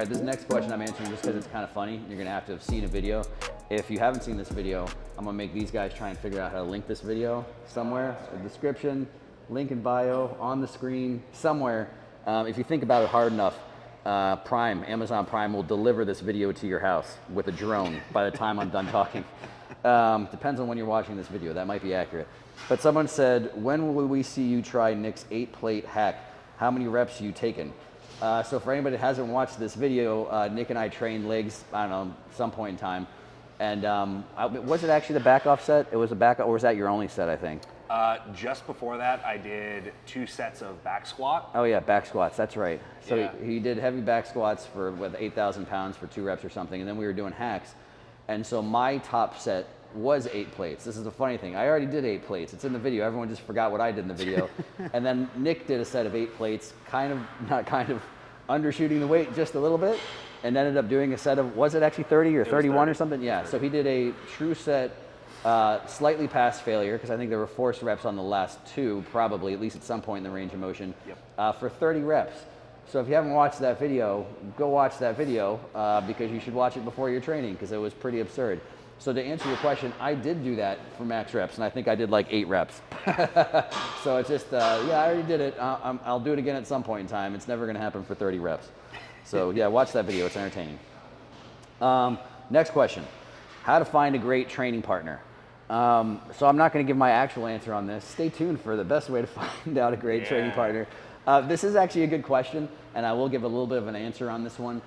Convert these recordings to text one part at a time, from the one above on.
right, this next question I'm answering just because it's kind of funny. You're gonna have to have seen a video. If you haven't seen this video, I'm gonna make these guys try and figure out how to link this video somewhere. The description, link in bio, on the screen, somewhere. If you think about it hard enough, Amazon Prime will deliver this video to your house with a drone by the time I'm done talking. Depends on when you're watching this video, that might be accurate. But someone said, when will we see you try Nick's 8-plate hack? How many reps you taken? So for anybody that hasn't watched this video, Nick and I trained legs, I don't know, some point in time. And was it actually the back off set? It was a back, or was that your only set, I think? Just before that, I did 2 sets of back squat. Oh yeah, back squats, that's right. So Yeah. he did heavy back squats for, what, 8,000 pounds for 2 reps or something, and then we were doing hacks. And so my top set was 8 plates. This is the funny thing. I already did 8 plates. It's in the video. Everyone just forgot what I did in the video. And then Nick did a set of 8 plates, undershooting the weight just a little bit, and ended up doing a set of, was it actually 30 or 31 or something? Yeah, so he did a true set, slightly past failure, because I think there were forced reps on the last 2, probably, at least at some point in the range of motion, for 30 reps. So if you haven't watched that video, go watch that video, because you should watch it before your training, because it was pretty absurd. So to answer your question, I did do that for max reps, and I think I did like 8 reps. So it's just, yeah, I already did it. I'll do it again at some point in time. It's never gonna happen for 30 reps. So yeah, watch that video, it's entertaining. Next question, how to find a great training partner. So I'm not gonna give my actual answer on this. Stay tuned for the best way to find out a great training partner. This is actually a good question, and I will give a little bit of an answer on this one.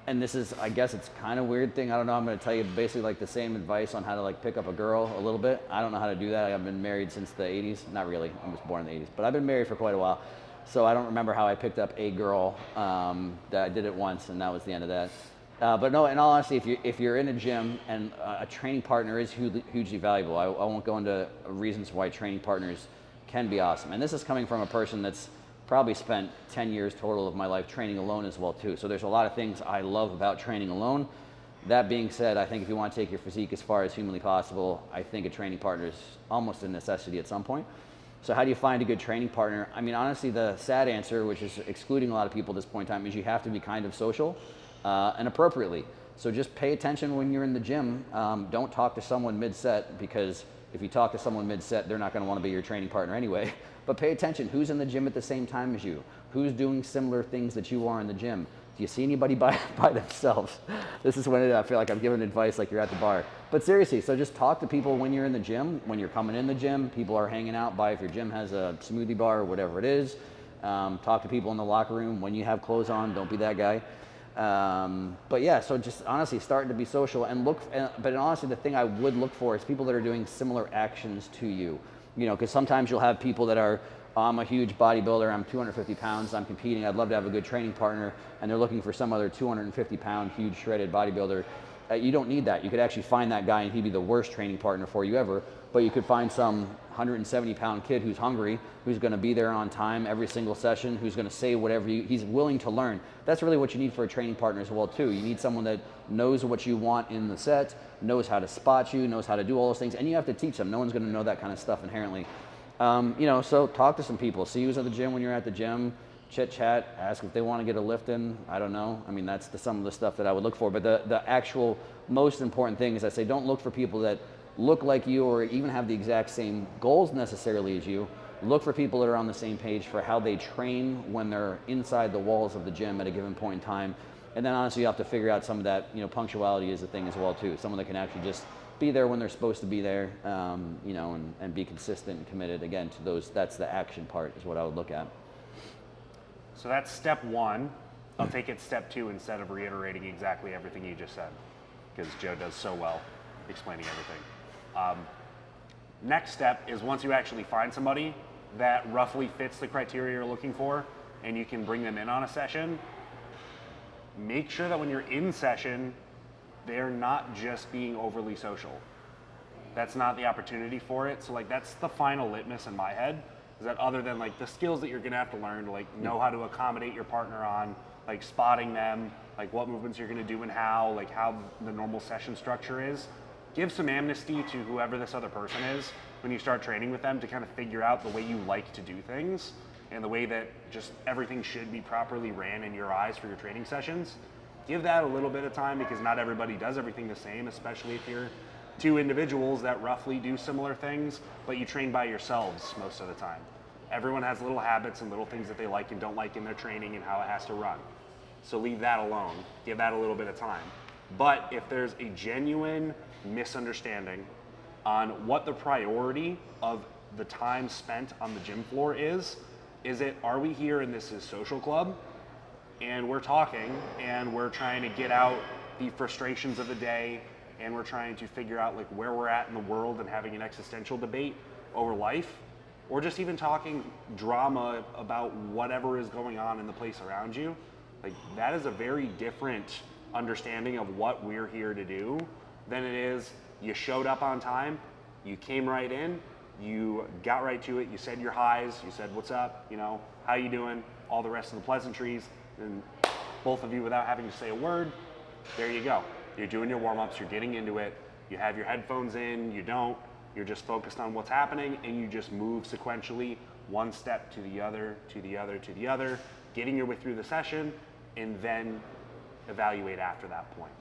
And this is, I guess it's kind of weird thing. I don't know, I'm gonna tell you basically like the same advice on how to like pick up a girl a little bit. I don't know how to do that. I've been married since the 80s. Not really, I was born in the 80s, but I've been married for quite a while. So I don't remember how I picked up a girl. That I did it once and that was the end of that. But no, in all honesty, if you're in a gym and a training partner is hugely valuable, I won't go into reasons why training partners can be awesome. And this is coming from a person that's probably spent 10 years total of my life training alone as well too. So there's a lot of things I love about training alone. That being said, I think if you want to take your physique as far as humanly possible, I think a training partner is almost a necessity at some point. So how do you find a good training partner? I mean, honestly, the sad answer, which is excluding a lot of people at this point in time, is you have to be kind of social and appropriately. So just pay attention when you're in the gym. Don't talk to someone mid-set, because if you talk to someone mid-set, they're not going to want to be your training partner anyway. But pay attention, who's in the gym at the same time as you? Who's doing similar things that you are in the gym? Do you see anybody by themselves? This is when I feel like I'm giving advice like you're at the bar. But seriously, so just talk to people when you're in the gym, when you're coming in the gym, people are hanging out by, if your gym has a smoothie bar or whatever it is. Talk to people in the locker room when you have clothes on, don't be that guy. But yeah, so just honestly starting to be social and look, but honestly the thing I would look for is people that are doing similar actions to you. You know, because sometimes you'll have people that are, I'm a huge bodybuilder, I'm 250 pounds, I'm competing, I'd love to have a good training partner, and they're looking for some other 250 pound, huge shredded bodybuilder. You don't need that. You could actually find that guy and he'd be the worst training partner for you ever, but you could find some 170 pound kid who's hungry, who's gonna be there on time every single session, who's gonna say whatever he's willing to learn. That's really what you need for a training partner as well too. You need someone that knows what you want in the set, knows how to spot you, knows how to do all those things, and you have to teach them. No one's gonna know that kind of stuff inherently. You know, so talk to some people. See who's at the gym when you're at the gym, chit chat, ask if they want to get a lift in. I don't know. I mean, that's some of the stuff that I would look for. But the actual most important thing is I say don't look for people that look like you or even have the exact same goals necessarily as you. Look for people that are on the same page for how they train when they're inside the walls of the gym at a given point in time. And then honestly, you have to figure out some of that, you know, punctuality is a thing as well too. Someone that can actually just be there when they're supposed to be there, you know, and be consistent and committed again to those. That's the action part is what I would look at. So that's step 1. I'll take it step 2 instead of reiterating exactly everything you just said, because Joe does so well explaining everything. Next step is once you actually find somebody that roughly fits the criteria you're looking for and you can bring them in on a session, make sure that when you're in session, they're not just being overly social. That's not the opportunity for it. So like that's the final litmus in my head, is that other than like the skills that you're gonna have to learn to like know how to accommodate your partner on, like spotting them, like what movements you're gonna do and how, like how the normal session structure is, give some amnesty to whoever this other person is when you start training with them to kind of figure out the way you like to do things. and the way that just everything should be properly ran in your eyes for your training sessions, give that a little bit of time, because not everybody does everything the same, especially if you're two individuals that roughly do similar things, but you train by yourselves most of the time. Everyone has little habits and little things that they like and don't like in their training and how it has to run. So leave that alone, give that a little bit of time. But if there's a genuine misunderstanding on what the priority of the time spent on the gym floor is it, are we here and this is social club and we're talking and we're trying to get out the frustrations of the day and we're trying to figure out like where we're at in the world and having an existential debate over life, or just even talking drama about whatever is going on in the place around you? Like, that is a very different understanding of what we're here to do than it is you showed up on time, you came right in, you got right to it, you said your highs, you said what's up, you know, how you doing, all the rest of the pleasantries, and both of you without having to say a word, there you go. You're doing your warm-ups, you're getting into it, you have your headphones in, you don't, you're just focused on what's happening, and you just move sequentially, one step to the other, to the other, to the other, getting your way through the session, and then evaluate after that point.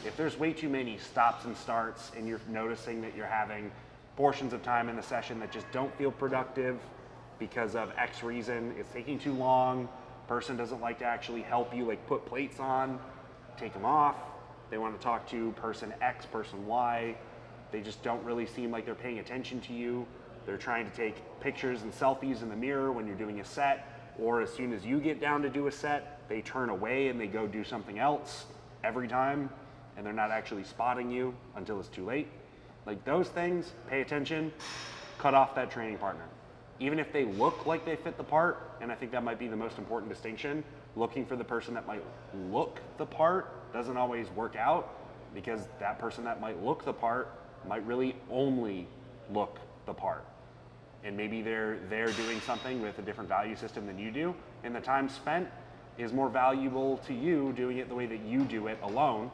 If there's way too many stops and starts and you're noticing that you're having portions of time in the session that just don't feel productive because of X reason, it's taking too long, person doesn't like to actually help you like put plates on, take them off, they want to talk to person X, person Y, they just don't really seem like they're paying attention to you, they're trying to take pictures and selfies in the mirror when you're doing a set, or as soon as you get down to do a set, they turn away and they go do something else every time, and they're not actually spotting you until it's too late. Like, those things, pay attention, cut off that training partner. Even if they look like they fit the part, and I think that might be the most important distinction, looking for the person that might look the part doesn't always work out, because that person that might look the part might really only look the part. And maybe they're doing something with a different value system than you do, and the time spent is more valuable to you doing it the way that you do it alone,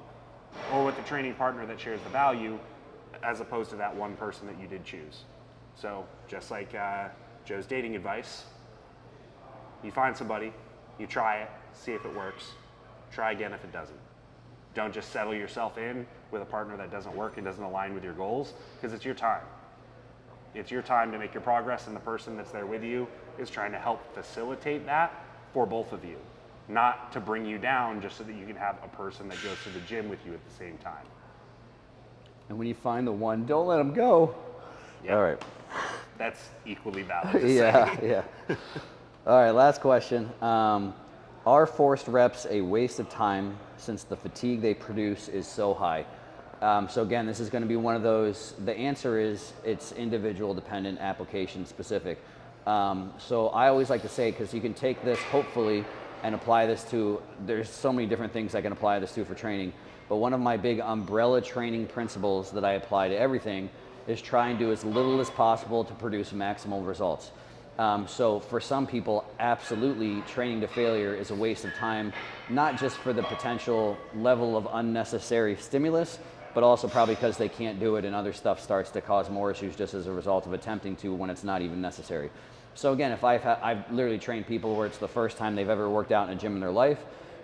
or with the training partner that shares the value, as opposed to that one person that you did choose. So just like Joe's dating advice, you find somebody, you try it, see if it works, try again if it doesn't. Don't just settle yourself in with a partner that doesn't work and doesn't align with your goals, because it's your time. It's your time to make your progress, and the person that's there with you is trying to help facilitate that for both of you, not to bring you down just so that you can have a person that goes to the gym with you at the same time. And when you find the one, don't let them go. Yep. All right. That's equally valid. Yeah. All right, last question. Are forced reps a waste of time since the fatigue they produce is so high? So again, this is going to be one of those, the answer is it's individual dependent, application specific. So I always like to say, because you can take this hopefully and apply this to, there's so many different things I can apply this to for training, but one of my big umbrella training principles that I apply to everything is try and do as little as possible to produce maximal results. So for some people, absolutely training to failure is a waste of time, not just for the potential level of unnecessary stimulus, but also probably because they can't do it and other stuff starts to cause more issues just as a result of attempting to when it's not even necessary. So again, if I've literally trained people where it's the first time they've ever worked out in a gym in their life,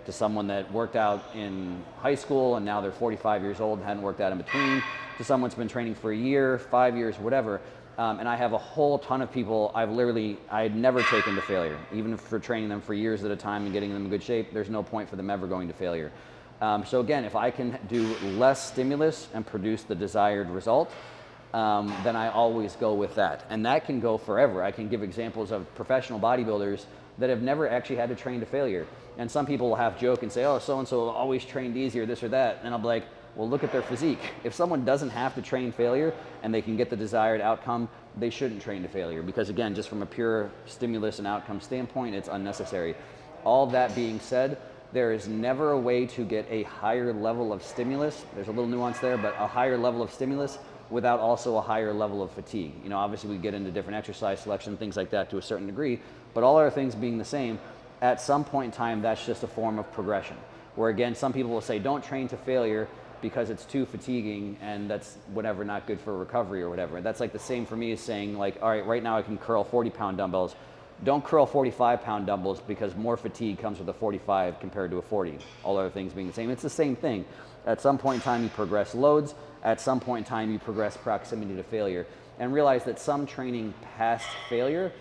to someone that worked out in high school and now they're 45 years old and hadn't worked out in between, to someone that's been training for a year, 5 years, whatever. And I have a whole ton of people I'd never taken to failure. Even for training them for years at a time and getting them in good shape, there's no point for them ever going to failure. So again, if I can do less stimulus and produce the desired result, then I always go with that. And that can go forever. I can give examples of professional bodybuilders that have never actually had to train to failure. And some people will half joke and say, oh, so-and-so always trained easy or this or that. And I'll be like, well, look at their physique. If someone doesn't have to train failure and they can get the desired outcome, they shouldn't train to failure. Because again, just from a pure stimulus and outcome standpoint, it's unnecessary. All that being said, there is never a way to get a higher level of stimulus. There's a little nuance there, but a higher level of stimulus without also a higher level of fatigue. You know, obviously we get into different exercise selection, things like that to a certain degree, but all other things being the same, at some point in time, that's just a form of progression. Where again, some people will say, don't train to failure because it's too fatiguing and that's whatever, not good for recovery or whatever. That's like the same for me as saying like, all right, right now I can curl 40-pound dumbbells. don't curl 45-pound dumbbells because more fatigue comes with a 45 compared to a 40. All other things being the same. It's the same thing. At some point in time, you progress loads. At some point in time, you progress proximity to failure. And realize that some training past failure,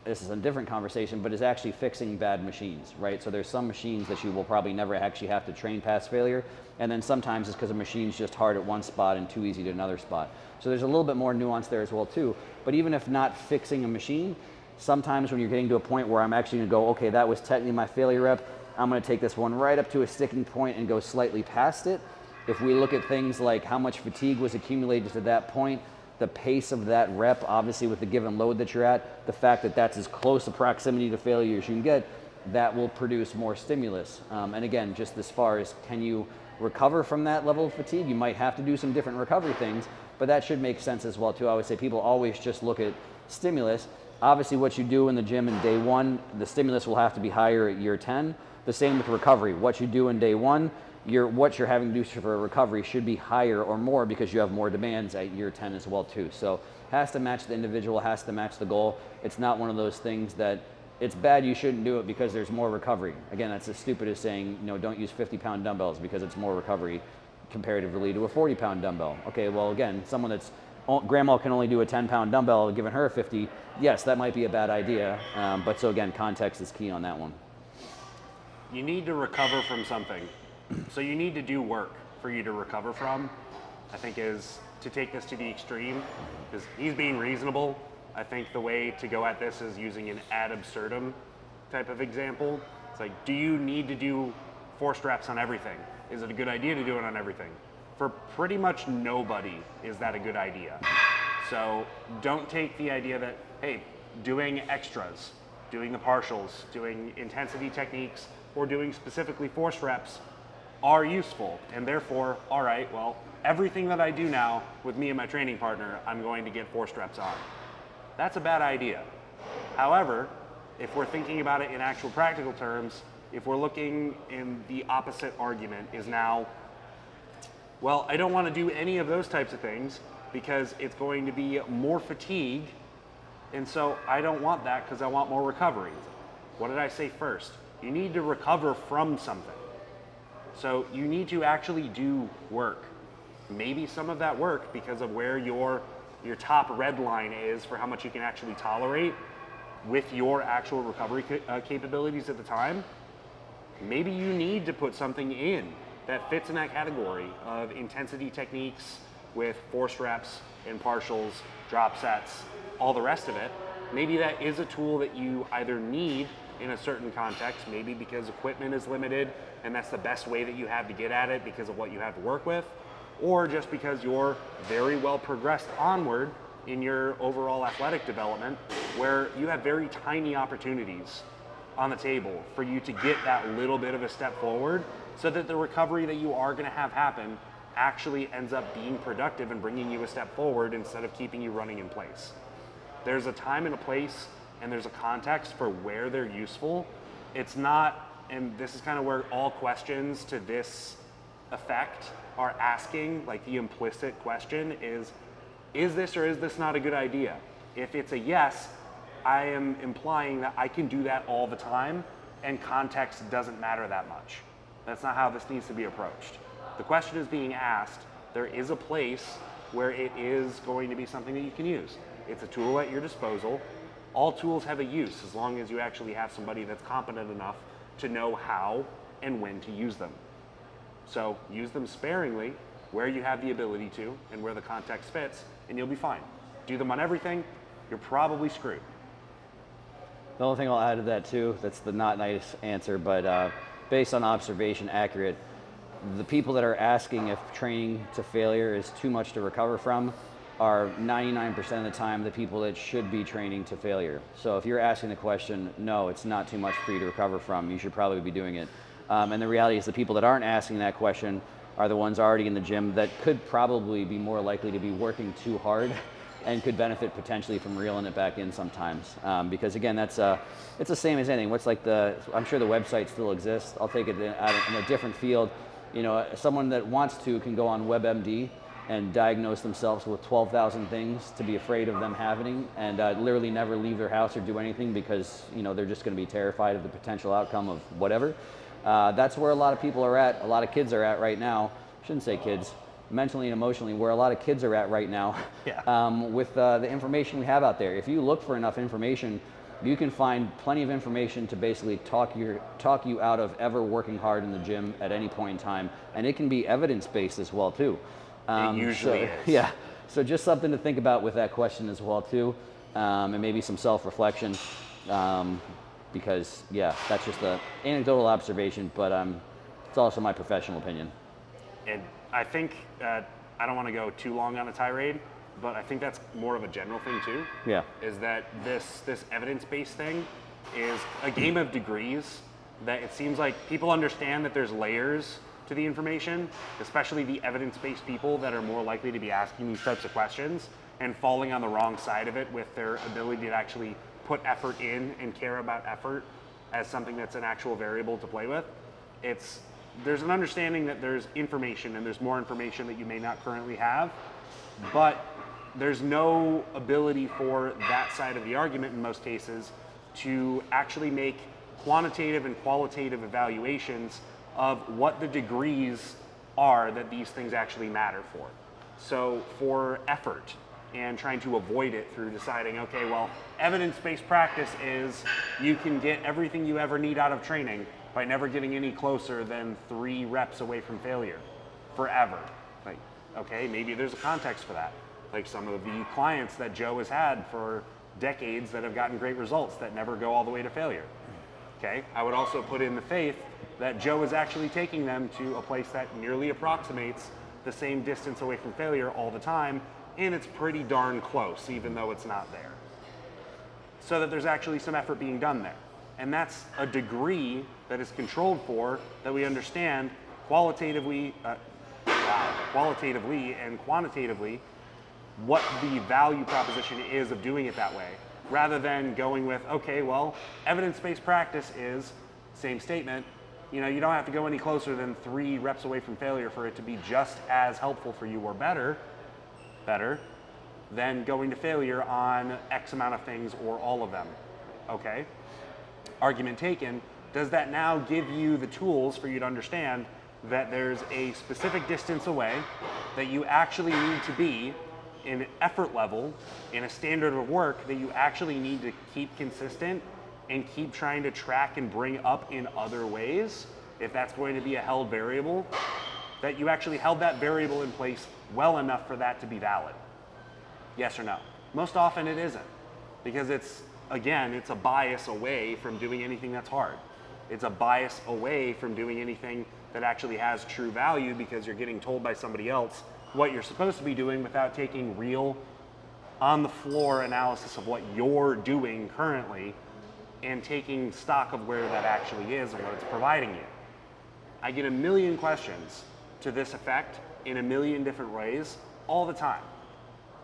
this is a different conversation, but is actually fixing bad machines, right? So there's some machines that you will probably never actually have to train past failure. And then sometimes it's because a machine's just hard at one spot and too easy to another spot. So there's a little bit more nuance there as well too. But even if not fixing a machine, sometimes when you're getting to a point where I'm actually gonna go, okay, that was technically my failure rep, I'm gonna take this one right up to a sticking point and go slightly past it. If we look at things like how much fatigue was accumulated to that point, the pace of that rep, obviously with the given load that you're at, the fact that that's as close a proximity to failure as you can get, that will produce more stimulus. And again, just as far as can you recover from that level of fatigue, you might have to do some different recovery things, but that should make sense as well too. I would say people always just look at stimulus. Obviously what you do in the gym in day one, the stimulus will have to be higher at year 10. The same with recovery. What you do in day one, what you're having to do for a recovery should be higher or more because you have more demands at year 10 as well too. So has to match the individual, has to match the goal. It's not one of those things that it's bad, you shouldn't do it because there's more recovery. Again, that's as stupid as saying, don't use 50-pound dumbbells because it's more recovery comparatively to a 40-pound dumbbell. Okay, well again, someone that's, grandma can only do a 10-pound dumbbell, giving her a 50, yes, that might be a bad idea. But so again, context is key on that one. You need to recover from something. So you need to do work for you to recover from, I think, is to take this to the extreme, because he's being reasonable. I think the way to go at this is using an ad absurdum type of example. It's like, do you need to do forced reps on everything? Is it a good idea to do it on everything? For pretty much nobody is that a good idea. So don't take the idea that, hey, doing extras, doing the partials, doing intensity techniques, or doing specifically forced reps are useful, and therefore, all right, well, everything that I do now with me and my training partner, I'm going to get forced reps on. That's a bad idea. However, if we're thinking about it in actual practical terms, if we're looking in the opposite argument is now, well, I don't want to do any of those types of things because it's going to be more fatigue, and so I don't want that because I want more recovery. What did I say first? You need to recover from something. So you need to actually do work. Maybe some of that work, because of where your top red line is for how much you can actually tolerate with your actual recovery capabilities at the time, maybe you need to put something in that fits in that category of intensity techniques with forced reps and partials, drop sets, all the rest of it. Maybe that is a tool that you either need in a certain context, maybe because equipment is limited and that's the best way that you have to get at it because of what you have to work with, or just because you're very well progressed onward in your overall athletic development where you have very tiny opportunities on the table for you to get that little bit of a step forward so that the recovery that you are going to have happen actually ends up being productive and bringing you a step forward instead of keeping you running in place. There's a time and a place and there's a context for where they're useful. It's not, and this is kind of where all questions to this effect are asking, like the implicit question is this or is this not a good idea? If it's a yes, I am implying that I can do that all the time and context doesn't matter that much. That's not how this needs to be approached. The question is being asked, there is a place where it is going to be something that you can use. It's a tool at your disposal. All tools have a use as long as you actually have somebody that's competent enough to know how and when to use them. So use them sparingly where you have the ability to and where the context fits, and you'll be fine. Do them on everything, you're probably screwed. The only thing I'll add to that too, that's the not nice answer, but based on observation, accurate, the people that are asking if training to failure is too much to recover from are 99% of the time the people that should be training to failure. So if you're asking the question, no, it's not too much for you to recover from, you should probably be doing it. And the reality is the people that aren't asking that question are the ones already in the gym that could probably be more likely to be working too hard and could benefit potentially from reeling it back in sometimes. Because again, it's the same as anything. What's like I'm sure the website still exists. I'll take it in a different field. You know, someone that wants to can go on WebMD and diagnose themselves with 12,000 things to be afraid of them happening, and literally never leave their house or do anything because they're just going to be terrified of the potential outcome of whatever. That's where a lot of people are at. A lot of kids are at right now. Shouldn't say kids. Mentally and emotionally, where a lot of kids are at right now. Yeah. With the information we have out there. If you look for enough information, you can find plenty of information to basically talk you out of ever working hard in the gym at any point in time, and it can be evidence-based as well too. It usually is. Yeah. So just something to think about with that question as well too, and maybe some self-reflection, because that's just an anecdotal observation, but it's also my professional opinion. And I think I don't want to go too long on a tirade, but I think that's more of a general thing too. Yeah. Is that this evidence-based thing is a game of degrees, that it seems like people understand that there's layers to the information, especially the evidence-based people that are more likely to be asking these types of questions and falling on the wrong side of it with their ability to actually put effort in and care about effort as something that's an actual variable to play with. There's an understanding that there's information and there's more information that you may not currently have, but there's no ability for that side of the argument in most cases to actually make quantitative and qualitative evaluations of what the degrees are that these things actually matter for. So for effort and trying to avoid it through deciding, okay, well, evidence-based practice is you can get everything you ever need out of training by never getting any closer than 3 reps away from failure forever. Like, okay, maybe there's a context for that. Like some of the clients that Joe has had for decades that have gotten great results that never go all the way to failure. Okay, I would also put in the faith that Joe is actually taking them to a place that nearly approximates the same distance away from failure all the time, and it's pretty darn close, even though it's not there. So that there's actually some effort being done there. And that's a degree that is controlled for, that we understand qualitatively and quantitatively what the value proposition is of doing it that way, rather than going with, okay, well, evidence-based practice is, same statement, you don't have to go any closer than 3 reps away from failure for it to be just as helpful for you or better than going to failure on X amount of things or all of them. Okay? Argument taken, does that now give you the tools for you to understand that there's a specific distance away that you actually need to be in effort level, in a standard of work that you actually need to keep consistent and keep trying to track and bring up in other ways, if that's going to be a held variable, that you actually held that variable in place well enough for that to be valid? Yes or no? Most often it isn't, because it's a bias away from doing anything that's hard. It's a bias away from doing anything that actually has true value, because you're getting told by somebody else what you're supposed to be doing without taking real on-the-floor analysis of what you're doing currently and taking stock of where that actually is and what it's providing you. I get a million questions to this effect in a million different ways all the time.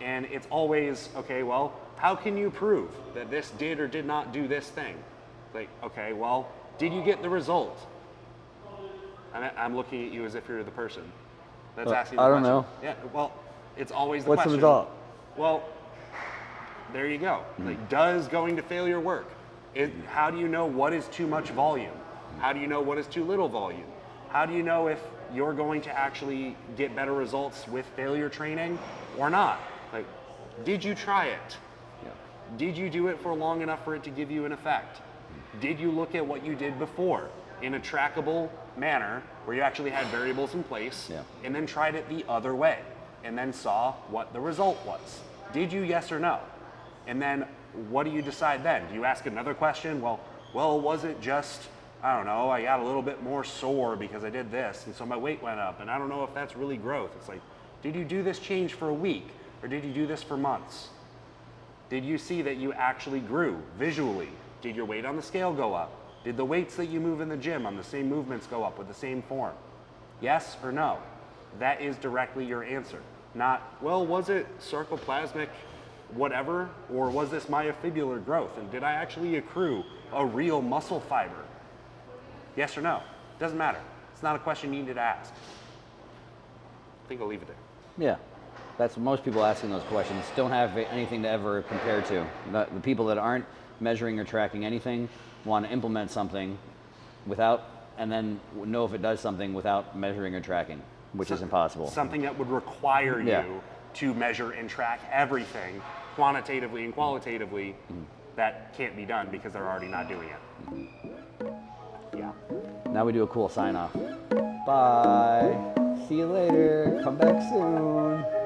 And it's always, okay, well, how can you prove that this did or did not do this thing? Like, okay, well, did you get the result? I'm looking at you as if you're the person that's asking the question. I don't know. Yeah, well, it's always the What's question. the result? Well, there you go. Like, does going to failure work? How do you know what is too much volume? How do you know what is too little volume? How do you know if you're going to actually get better results with failure training or not? Like, did you try it? Yeah. Did you do it for long enough for it to give you an effect? Did you look at what you did before in a trackable manner where you actually had variables in place, and then tried it the other way and then saw what the result was? Did you, yes or no? And then what do you decide then? Do you ask another question? Well, was it just, I don't know, I got a little bit more sore because I did this, and so my weight went up, and I don't know if that's really growth. It's like, did you do this change for a week, or did you do this for months? Did you see that you actually grew visually? Did your weight on the scale go up? Did the weights that you move in the gym on the same movements go up with the same form? Yes or no? That is directly your answer. Not, well, was it sarcoplasmic whatever, or was this myofibular growth, and did I actually accrue a real muscle fiber? Yes or no? Doesn't matter. It's not a question you need to ask. I think I'll leave it there. Yeah. That's most people asking those questions don't have anything to ever compare to. The people that aren't measuring or tracking anything want to implement something without, and then know if it does something without measuring or tracking, which is impossible. Something that would require Yeah. you to measure and track everything quantitatively and qualitatively. That can't be done because they're already not doing it. Yeah. Now we do a cool sign off. Bye. See you later. Come back soon.